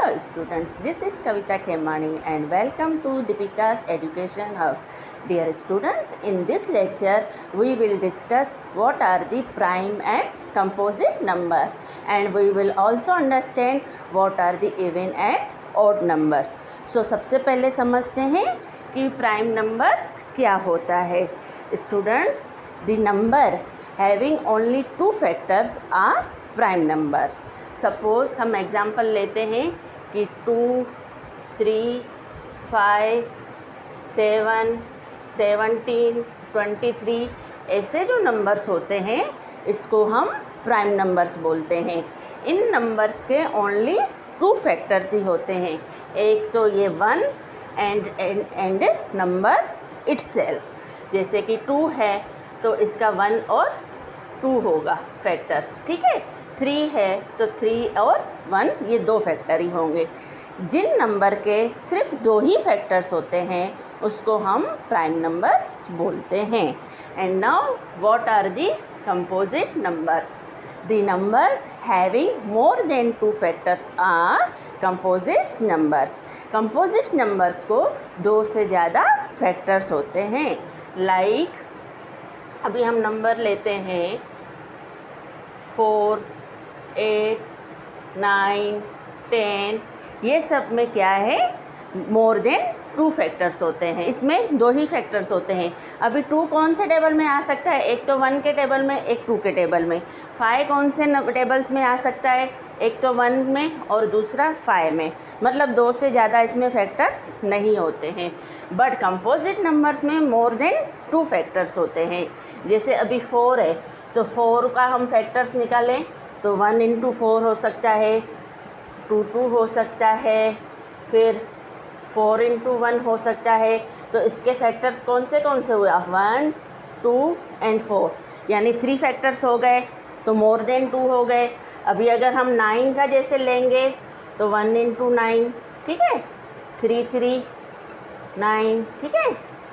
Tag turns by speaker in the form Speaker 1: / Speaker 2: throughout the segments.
Speaker 1: Hello students, this is Kavita Khemani and welcome to Deepika's Education Hub. Dear students, in this lecture we will discuss what are the prime and composite number, and we will also understand what are the even and odd numbers. So सबसे पहले समझते हैं कि prime numbers क्या होता है. Students, the number having only two factors are prime numbers. Suppose हम example लेते हैं कि 2, 3, 5, 7, 17, 23 ऐसे जो नंबर्स होते हैं इसको हम प्राइम नंबर्स बोलते हैं. इन नंबर्स के ओनली टू फैक्टर्स ही होते हैं. एक तो ये 1 एंड नंबर इटसेल्फ. जैसे कि 2 है तो इसका 1 और 2 होगा फैक्टर्स, ठीक है. 3 है तो 3 और 1 ये दो फैक्टर ही होंगे. जिन नंबर के सिर्फ दो ही फैक्टर्स होते हैं उसको हम प्राइम नंबर्स बोलते हैं. And now what are the composite numbers. The numbers having more than two factors are composite numbers. Composite numbers को दो से ज़्यादा फैक्टर्स होते हैं. लाइक अभी हम नंबर लेते हैं 4, 8, 9, 10. ये सब में क्या है, मोर देन टू फैक्टर्स होते हैं. इसमें दो ही फैक्टर्स होते हैं. अभी 2 कौन से टेबल में आ सकता है, एक तो 1 के टेबल में, एक 2 के टेबल में. 5 कौन से टेबल्स में आ सकता है, एक तो 1 में और दूसरा 5 में. मतलब दो से ज़्यादा इसमें फैक्टर्स नहीं होते हैं. बट कंपोजिट नंबर्स में मोर देन टू फैक्टर्स होते हैं. जैसे अभी 4 है तो 4 का हम फैक्टर्स निकालें तो 1 इंटू 4 हो सकता है, 2 हो सकता है, फिर 4 इंटू 1 हो सकता है. तो इसके फैक्टर्स कौन से हुआ, 1, 2 एंड 4, यानी 3 फैक्टर्स हो गए तो मोर देन 2 हो गए. अभी अगर हम 9 का जैसे लेंगे तो 1 इंटू 9, ठीक है, 3, 3, 9, ठीक है,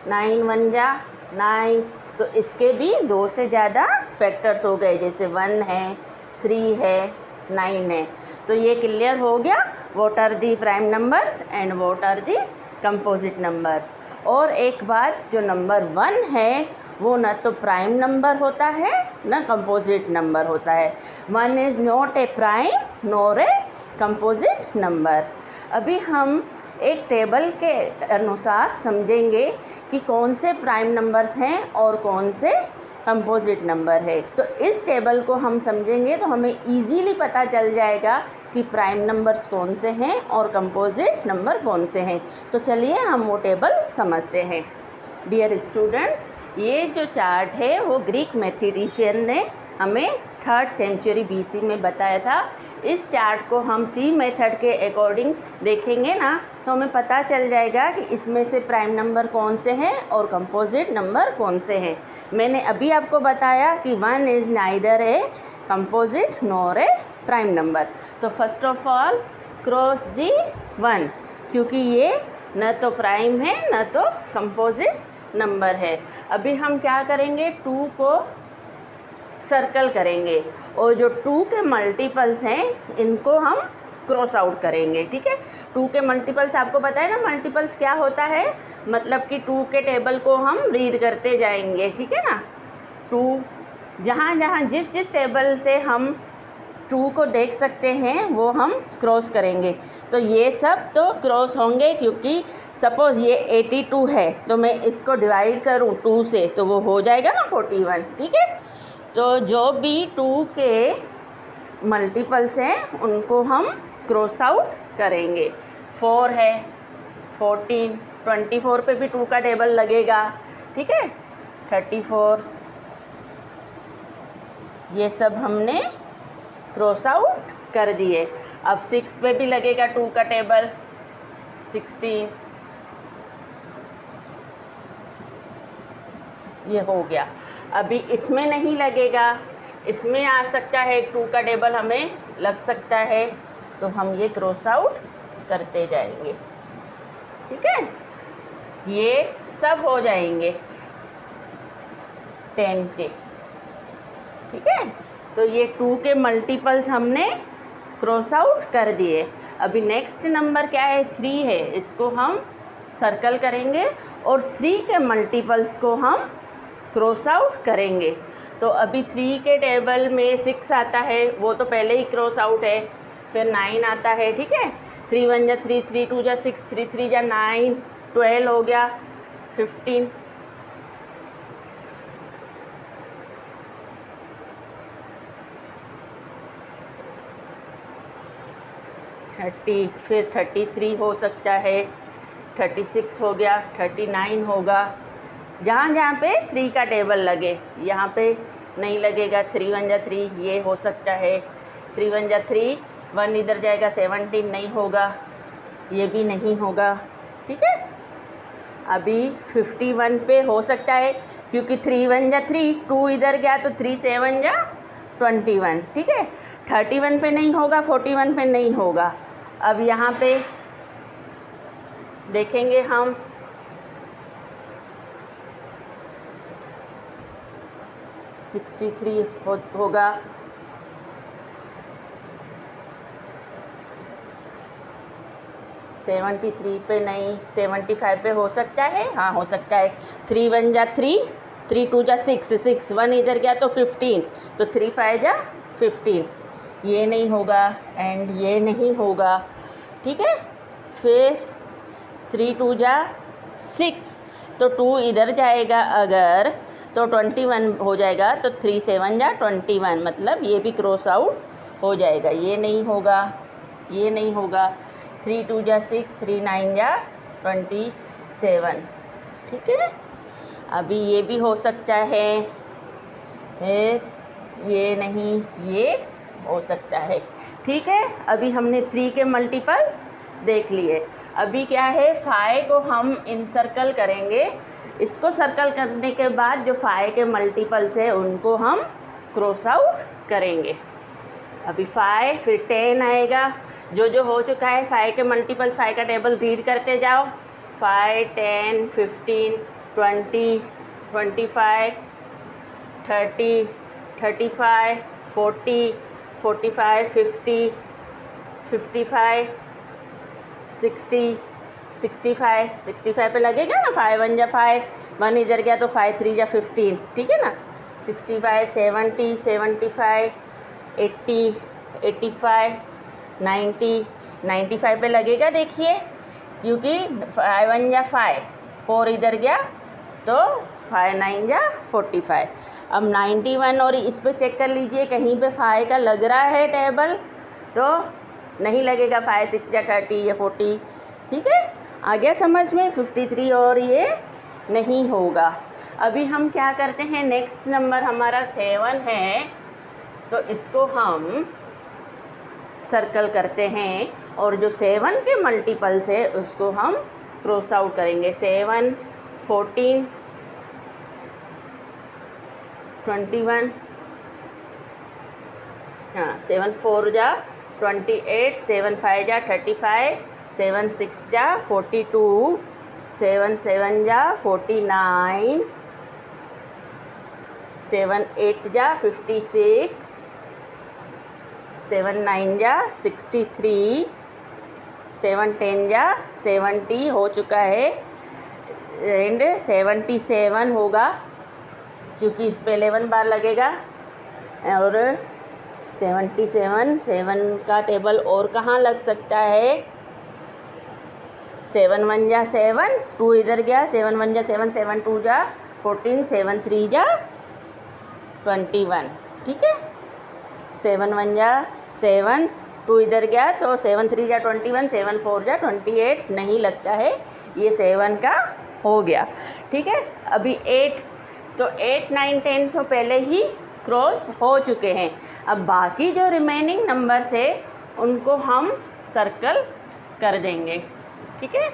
Speaker 1: 9 1 जा 9. तो इसके भी दो से ज़्यादा फैक्टर्स हो गए. जैसे 1 है, 3 है, 9 है. तो ये क्लियर हो गया what are the prime numbers and what are the composite numbers. और एक बात, जो नंबर 1 है वो न तो प्राइम नंबर होता है न कंपोजिट नंबर होता है. 1 is not a prime nor a composite number. अभी हम एक टेबल के अनुसार समझेंगे कि कौन से प्राइम नंबर्स हैं और कौन से कंपोजिट नंबर है. तो इस टेबल को हम समझेंगे तो हमें इजीली पता चल जाएगा कि प्राइम नंबर्स कौन से हैं और कंपोजिट नंबर कौन से हैं. तो चलिए हम वो टेबल समझते हैं. डियर स्टूडेंट्स, ये जो चार्ट है वो ग्रीक मैथमेटिशियन ने हमें 3rd सेंचुरी BC में बताया था. इस चार्ट को हम सी मेथड के अकॉर्डिंग देखेंगे ना तो हमें पता चल जाएगा कि इसमें से प्राइम नंबर कौन से हैं और कंपोजिट नंबर कौन से हैं. मैंने अभी आपको बताया कि 1 is neither a composite nor a prime number. तो first of all cross the 1, क्योंकि ये न तो प्राइम है न तो कंपोजिट नंबर है. अभी हम क्या करेंगे, 2 को सर्कल करेंगे और जो 2 के मल्टीपल्स हैं इनको हम क्रॉस आउट करेंगे, ठीक है. 2 के मल्टीपल्स आपको पता है ना, मल्टीपल्स क्या होता है, मतलब कि 2 के टेबल को हम रीड करते जाएंगे, ठीक है ना. 2 जहाँ जिस टेबल से हम 2 को देख सकते हैं वो हम क्रॉस करेंगे. तो ये सब तो क्रॉस होंगे, क्योंकि सपोज़ ये 82 है तो मैं इसको डिवाइड करूँ 2 से तो वो हो जाएगा ना 41, ठीक है. तो जो भी 2 के मल्टीपल्स हैं उनको हम क्रॉस आउट करेंगे. 4 है, 14, 24 पे भी 2 का टेबल लगेगा, ठीक है. 34, ये सब हमने क्रॉस आउट कर दिए. अब 6 पे भी लगेगा 2 का टेबल, 16, ये हो गया. अभी इसमें नहीं लगेगा, इसमें आ सकता है 2 का टेबल हमें लग सकता है, तो हम ये क्रॉस आउट करते जाएंगे, ठीक है. ये सब हो जाएंगे 10 के, ठीक है. तो ये 2 के मल्टीपल्स हमने क्रॉस आउट कर दिए। अभी नेक्स्ट नंबर क्या है, 3 है, इसको हम सर्कल करेंगे और 3 के मल्टीपल्स को हम क्रॉस आउट करेंगे। तो अभी 3 के टेबल में 6 आता है, वो तो पहले ही क्रॉस आउट है। फिर 9 आता है, ठीक है, 3 1 जा 3, 3 2 जा 6, 3 3 जा 9, 12 हो गया, 15, 30, फिर 33 हो सकता है, 36 हो गया, 39 होगा। जहाँ जहाँ पे 3 का टेबल लगे, यहाँ पे नहीं लगेगा। 3 1 जा 3, ये हो सकता है। 3 1 जा 3, 1 इधर जाएगा, 17 नहीं होगा, ये भी नहीं होगा, ठीक है। अभी 51 पे हो सकता है, क्योंकि 3 1 जा 3, 2 इधर गया तो 3 7 जा 21, ठीक है। 31 पे नहीं होगा, 41 पे नहीं होगा। अब यहाँ पे देखेंगे हम, होगा, 73 पे नहीं, 75 पे हो सकता है, हाँ हो सकता है। 3 1 जा 3, 3 2 जा 6, 6 1 इधर गया तो 15, तो 3 5 जा 15, ये नहीं होगा एंड ये नहीं होगा, ठीक है। फिर 3 2 जा 6, तो 2 इधर जाएगा अगर, तो 21 हो जाएगा, तो 3 7 जा 21, मतलब ये भी क्रॉस आउट हो जाएगा, ये नहीं होगा, ये नहीं होगा। 3 2 जा 6, 3 9 जा 27, ठीक है। अभी ये भी हो सकता है, फिर ये नहीं, ये हो सकता है, ठीक है। अभी हमने 3 के मल्टीपल्स देख लिए। अभी क्या है, 5 को हम इनसर्कल करेंगे। इसको सर्कल करने के बाद जो 5 के मल्टीपल्स है उनको हम क्रॉस आउट करेंगे। अभी 5, फिर 10 आएगा। जो जो हो चुका है 5 के मल्टीपल्स, 5 का टेबल रीड करते जाओ। 5 10 15 20 25 30 35 40 45 50 55 60 65 65 पे लगेगा ना। 5 1 जा 5, 1 इधर गया तो 5 3 जा 15, ठीक है ना। 65 70 75 80 85 90 95 पे लगेगा, देखिए, क्योंकि 5 1 जा 5, 4 इधर गया तो 5 9 जा 45। अब 91 और इस पे चेक कर लीजिए, कहीं पे 5 का लग रहा है टेबल तो नहीं लगेगा। 5 6 या 30 या 40, ठीक है। आ गया समझ में। 53 और ये नहीं होगा। अभी हम क्या करते हैं, नेक्स्ट नंबर हमारा 7 है, तो इसको हम सर्कल करते हैं और जो 7 के मल्टीपल्स है उसको हम क्रॉस आउट करेंगे। 7 14 21, हाँ 7 4 जा 28, 7 5 जा 35, 7 6 जा 42, 7 7 जा 49, 7 8 जा 56, 7 9 जा 63, 7 10 जा 70 हो चुका है एंड 77 होगा, क्योंकि इस पे 11 बार लगेगा। और 77 7 का टेबल और कहाँ लग सकता है। 7 1 जा 7, 2 इधर गया, 7 1 जा 7, 7 2 जा 14, 7 3 जा 21, ठीक है। 7 1 जा 7, 2 इधर गया तो 7 3 जा 21, 7 4 जा 28, नहीं लगता है, ये 7 का हो गया, ठीक है। अभी 8, तो 8 9 10 तो पहले ही क्रॉस हो चुके हैं। अब बाकी जो रिमेनिंग नंबर्स है उनको हम सर्कल कर देंगे, ठीक है।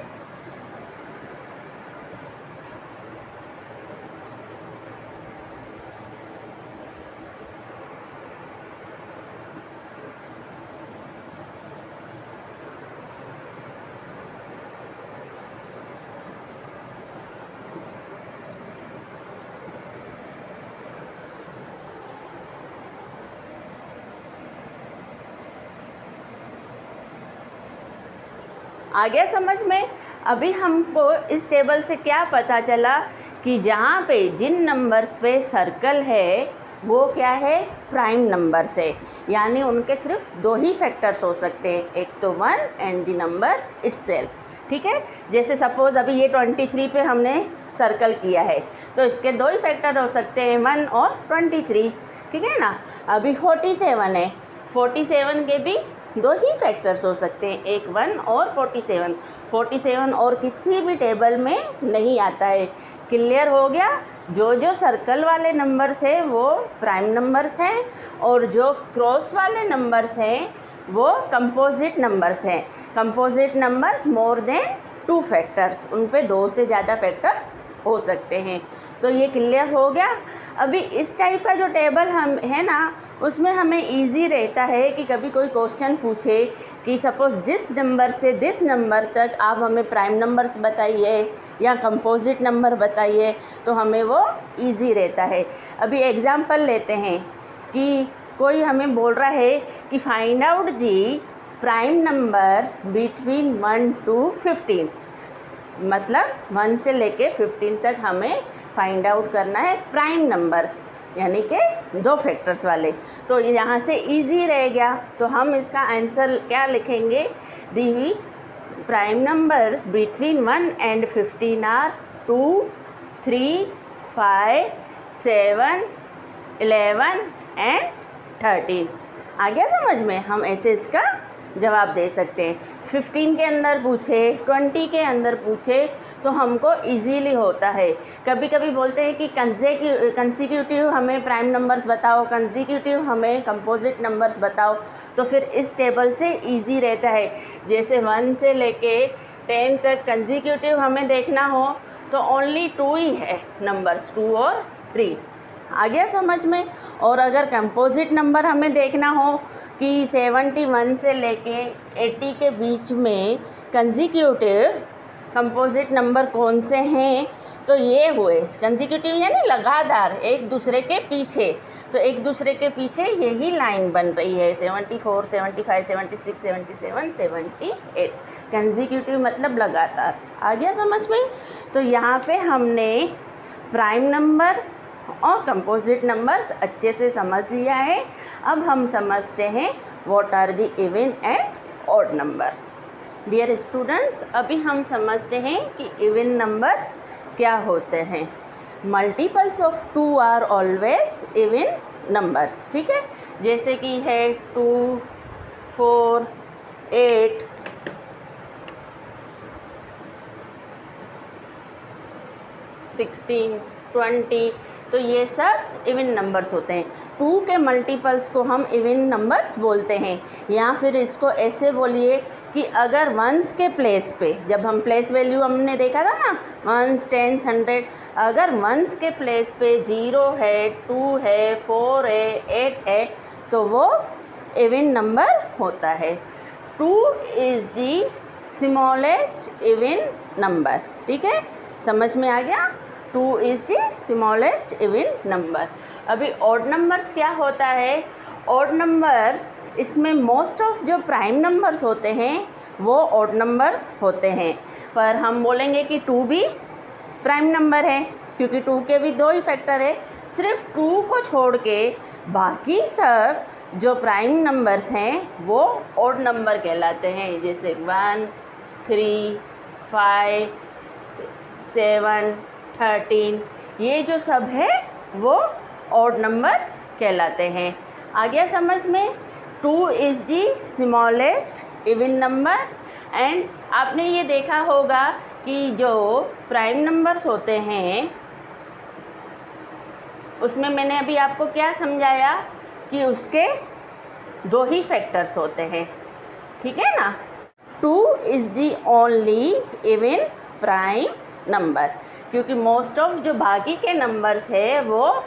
Speaker 1: आ गया समझ में? अभी हमको इस टेबल से क्या पता चला कि जहाँ पे जिन नंबर्स पे सर्कल है वो क्या है, प्राइम नंबर्स है, यानी उनके सिर्फ दो ही फैक्टर्स हो सकते हैं, एक तो 1 एंड द नंबर इटसेल्फ। ठीक है, जैसे सपोज़ अभी ये 23 पे हमने सर्कल किया है तो इसके दो ही फैक्टर हो सकते हैं, 1 और 23। ठीक है ना। अभी 47 है, 47 के भी दो ही फैक्टर्स हो सकते हैं, एक 1 और 47। 47 और किसी भी टेबल में नहीं आता है। क्लियर हो गया? जो सर्कल वाले नंबर्स हैं वो प्राइम नंबर्स हैं और जो क्रॉस वाले नंबर्स हैं वो कंपोजिट नंबर्स हैं। Composite numbers more than 2 factors, उन पे 2 से ज़्यादा फैक्टर्स हो सकते हैं। तो ये क्लियर हो गया। अभी इस टाइप का जो टेबल हम है ना, उसमें हमें इजी रहता है कि कभी कोई क्वेश्चन पूछे कि सपोज़ दिस नंबर से दिस नंबर तक आप हमें प्राइम नंबर्स बताइए या कंपोजिट नंबर बताइए, तो हमें वो इजी रहता है। अभी एग्जांपल लेते हैं कि कोई हमें बोल रहा है कि find out the prime numbers between 1 to 15, मतलब 1 से लेके 15 तक हमें फाइंड आउट करना है प्राइम नंबर्स, यानी कि 2 फैक्टर्स वाले। तो यहाँ से इजी रह गया, तो हम इसका आंसर क्या लिखेंगे, the prime numbers between 1 and 15 are 2, 3, 5, 7, 11 and 13। आ गया समझ में? हम ऐसे इसका जवाब दे सकते हैं। 15 के अंदर पूछे, 20 के अंदर पूछे तो हमको इजीली होता है। कभी कभी बोलते हैं कि कंसेक्यूटिव हमें प्राइम नंबर्स बताओ, कंसेक्यूटिव हमें कंपोजिट नंबर्स बताओ, तो फिर इस टेबल से इजी रहता है। जैसे 1 से लेके 10 तक कंसेक्यूटिव हमें देखना हो तो ओनली 2 ही है नंबर्स, 2 और 3। आ गया समझ में? और अगर कंपोजिट नंबर हमें देखना हो कि 71 से लेके 80 के बीच में कंसेक्यूटिव कंपोजिट नंबर कौन से हैं, तो ये हुए कंसेक्यूटिव यानी लगातार एक दूसरे के पीछे। तो एक दूसरे के पीछे यही लाइन बन रही है, 74, 75, 76, 77, 78। कंसेक्यूटिव मतलब लगातार। आ गया समझ में? तो यहाँ पे हमने प्राइम नंबर्स और कंपोजिट नंबर्स अच्छे से समझ लिया है। अब हम समझते हैं what are the even and odd numbers. Dear students, अभी हम समझते हैं कि इवन नंबर्स क्या होते हैं। Multiples of 2 are always even numbers. ठीक है, जैसे कि है 2, 4, 8, 16, 20, तो ये सब इवन नंबर्स होते हैं। 2 के मल्टीपल्स को हम इवन नंबर्स बोलते हैं। या फिर इसको ऐसे बोलिए कि अगर वंस के प्लेस पे, जब हम प्लेस वैल्यू हमने देखा था ना, 1s, 10s, 100, अगर वंस के प्लेस पे 0 है, 2 है, 4 है, 8 है, तो वो इवन नंबर होता है। 2 is the smallest even number. ठीक है, समझ में आ गया? 2 is the smallest even number. अभी ऑड नंबर्स क्या होता है? ऑड नंबर्स, इसमें मोस्ट ऑफ जो प्राइम नंबर्स होते हैं वो ऑड नंबर्स होते हैं, पर हम बोलेंगे कि 2 भी प्राइम नंबर है क्योंकि 2 के भी 2 ही फैक्टर है। सिर्फ 2 को छोड़ के बाकी सब जो प्राइम नंबर्स हैं वो ऑड नंबर कहलाते हैं, जैसे 1, 3, 5, 7, 13, ये जो सब है वो ऑड नंबर्स कहलाते हैं। आ गया समझ में? 2 is the smallest even number. And आपने ये देखा होगा कि जो प्राइम नंबर्स होते हैं उसमें मैंने अभी आपको क्या समझाया कि उसके 2 ही फैक्टर्स होते हैं। ठीक है ना? 2 is the only even prime number, क्योंकि मोस्ट ऑफ जो बाकी के नंबर्स है वो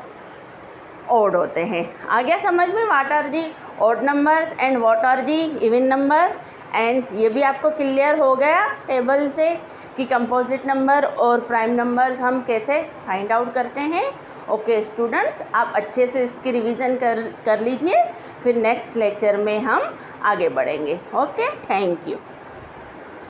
Speaker 1: ऑड होते हैं। आ गया समझ में? What are the odd numbers and what are the even numbers. And ये भी आपको क्लियर हो गया टेबल से कि कंपोजिट नंबर और प्राइम नंबर्स हम कैसे फाइंड आउट करते हैं। ओके स्टूडेंट्स, आप अच्छे से इसकी रिवीजन कर लीजिए, फिर नेक्स्ट लेक्चर में हम आगे बढ़ेंगे। Okay, thank you.